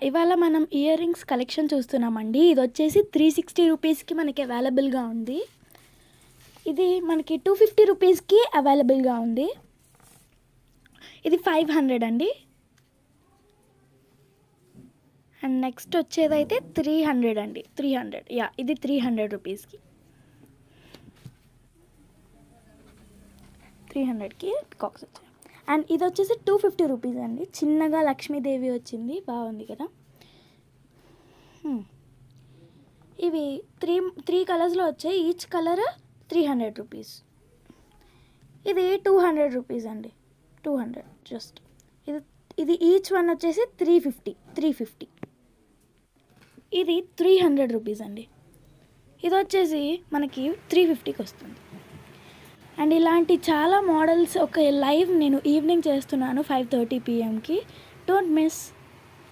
ఇవాళ మనం ear rings collection చూస్తున్నామండి. ఇది వచ్చేసి 360 రూపీస్కి మనకి అవైలబుల్గా ఉంది. ఇది మనకి 250 రూపీస్కి అవైలబుల్గా ఉంది. ఇది 500 అండి. అండ్ నెక్స్ట్ వచ్చేదైతే 300 అండి. 300 ఇది 300 రూపీస్కి, 300కి పికాక్స్ వచ్చాయి. అండ్ ఇది వచ్చేసి 250 రూపీస్ అండి. చిన్నగా లక్ష్మీదేవి వచ్చింది, బాగుంది కదా. ఇవి త్రీ కలర్స్లో వచ్చాయి. Each colour 300 rupees. ఇది 200 రూపీస్ అండి. 200 జస్ట్. ఇది ఈచ్ వన్ వచ్చేసి 350. ఇది 300 రూపీస్ అండి. ఇది వచ్చేసి మనకి 350కి వస్తుంది. అండ్ ఇలాంటి చాలా మోడల్స్ ఒక లైవ్ నేను ఈవినింగ్ చేస్తున్నాను 5:30 PM. Don't miss.